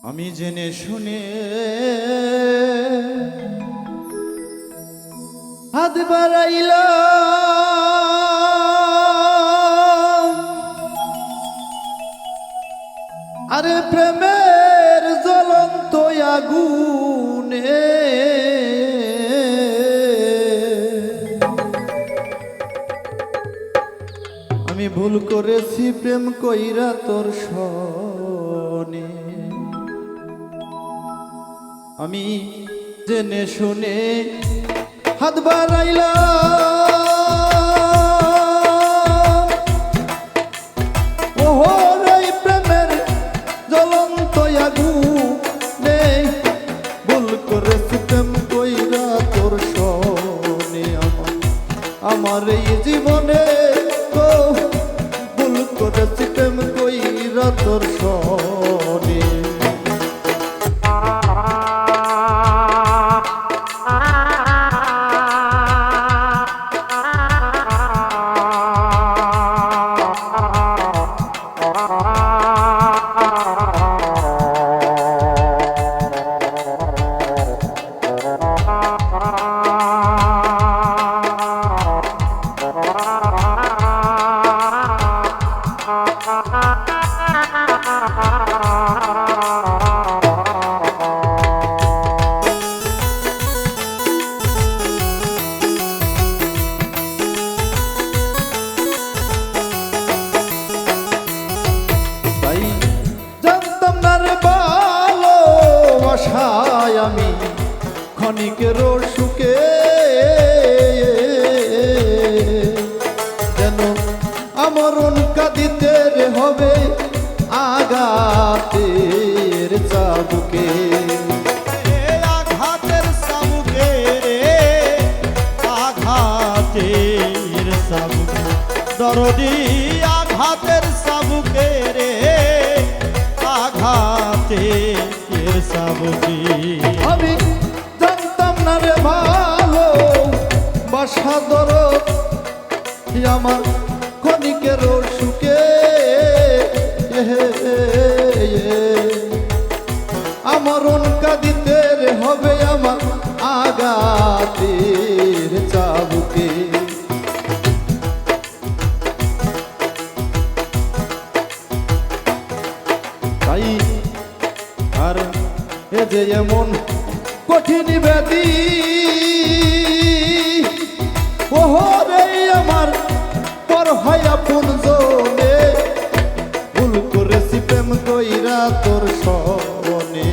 আমি জেনে শুনে হাত বাড়াইলাম, আরে প্রেমের জ্বলন্ত আগুনে আমি ভুল করেছি প্রেম কইরা তোর সনে। আমি জেনে শুনে হাত বাড়াইলাম, ওহো রে প্রেমের জ্বলন্ত আগুনে ভুল করেছি প্রেম কইরা তোর সনে। আমার এই জীবনে তো ভুল করেছি প্রেম কইরা তোর সনে। আমি ক্ষণিকের সুখে যেন আমরণ কাঁদিতে হবে আঘাতের চাবুকে, আঘাতের চাবুকে রে, আঘাতের চাবুকে দরদি, আঘাতের চাবুকে রে, আঘাতের চাবুকে। আমি জানতাম না রে ভালো বাসা দরদ আমার ক্ষণিকের সুখে আমরণ কাঁদিতে হবে আমার আঘাতের চাবুকে। তাই আর এ যে এমন কঠিন ব্যাধি, ওহো রে আমার পর হয় আপন জনে ভুল করেছি প্রেম কইরা তোর সনে,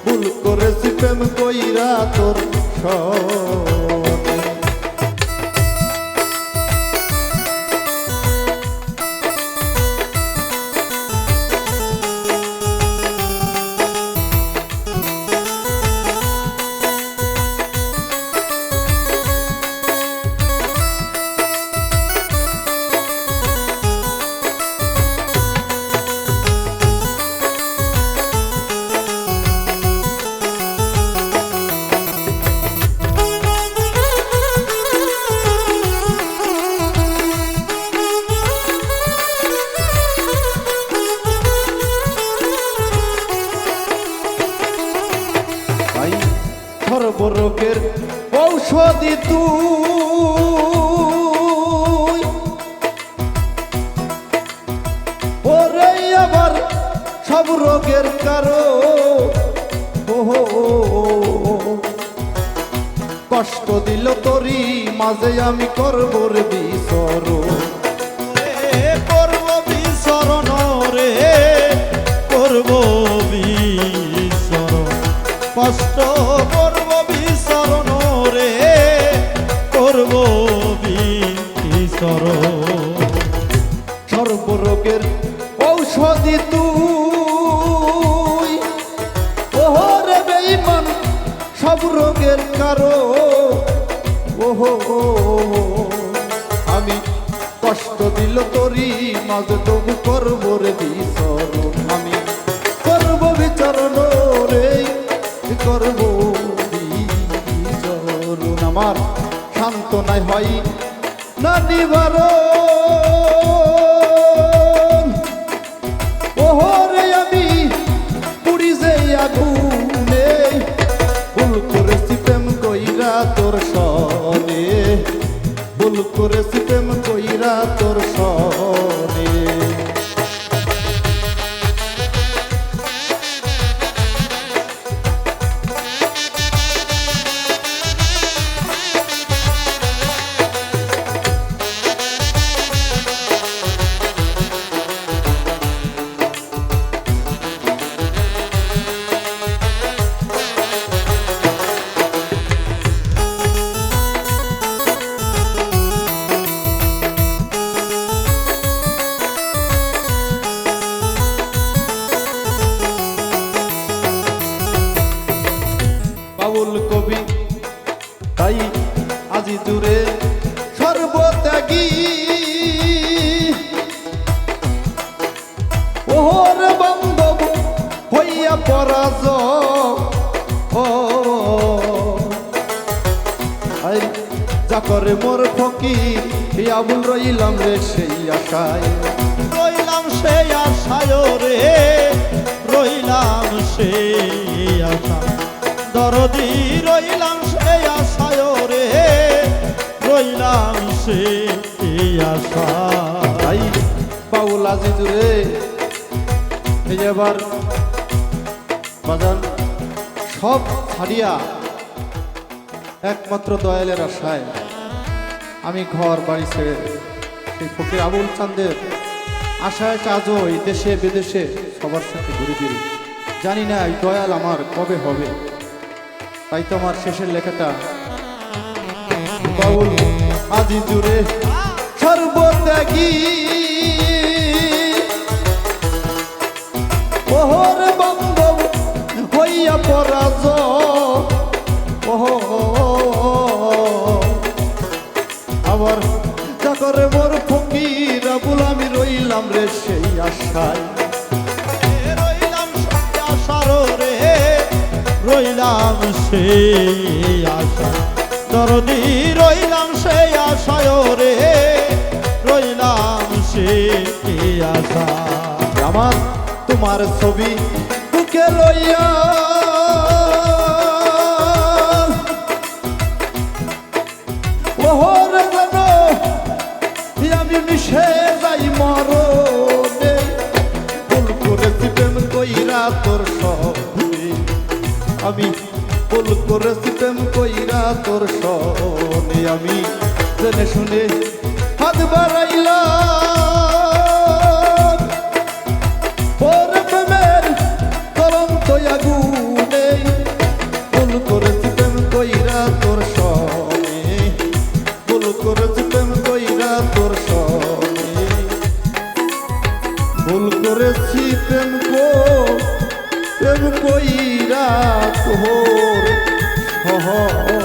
ভুল করেছি প্রেম কইরা তোর সনে। সর্বরোগের ঔষধি তুই, ওরে আবার সব রোগের কারণ, ওহো কষ্ট দিল তোরই মাঝে আমি করব রে বিচরণ, করব বিচরণ রে, করব বিচরণ, কষ্ট করব বিচরণ রে, করব বিচরণ। সর্বরোগের ঔষধি তুই, ওহো রে বেঈমান সব রোগের কারণ, ওহো আমি কষ্ট দিল তোরই মাঝে তবু করব রে বিচরণ। আমি করব বিচরণ রে, করব বিচরণ। আমার সান্ত্বনায় হয় না নিবারণ, ওহো রে আমি পুরি ভুল করেছি প্রেম কইরা তোর সনে। বাউল কবি তাই আজি জুড়ে সর্বত্যাগী ওহর বান্ধব হইয়া পরাজ যা করে মোর ফকির এই আবুল রইলাম রে সেই আশায়। রইলাম সেই আশায় রে, রইলাম সেই আশা দরদি, রইলাম সেই আশায় রে, রইলাম সেই আশা। তাই বাউল আজি জুড়ে এই যে এবার বাজান সব ছাড়িয়া একমাত্র দয়ালের আশায় আমি ঘর বাড়ি ছেড়ে সেই ফকির আবুল চাঁদের আশায় আজও এই দেশে বিদেশে সবার সাথে ঘুরে ফিরি। জানি না এই দয়াল আমার কবে হবে, তাই তো আমার শেষের লেখাটা বাউল আজি জুড়ে সর্বত্যাগী ওহর বান্ধব হইয়া পরাজ আবার যা করে মোর ফকির আবুল আমি রইলাম রে সেই আশায়। রইলাম সেই আশার রে, রইলাম সেই আশা দরদি, রইলাম সেই আশায় রে, রইলাম সেই আশা। আমার তোমার ছবি বুকে লইয়া ওহর যেন আমি মিশে যাই মরণে। ভুল করেছি প্রেম কইরা তোর সনে, আমি ভুল করেছি প্রেম কইরা তোর সনে। আমি জেনে শুনে হাত বাড়াইলাম ওর প্রেমের জ্বলন্ত আগুনে। ভুল করেছি প্রেম কইরা তোর সনে, ভুল করেছি প্রেম কইরা তোর সনে, ভুল করেছি প্রেম কইরা তোর সনে।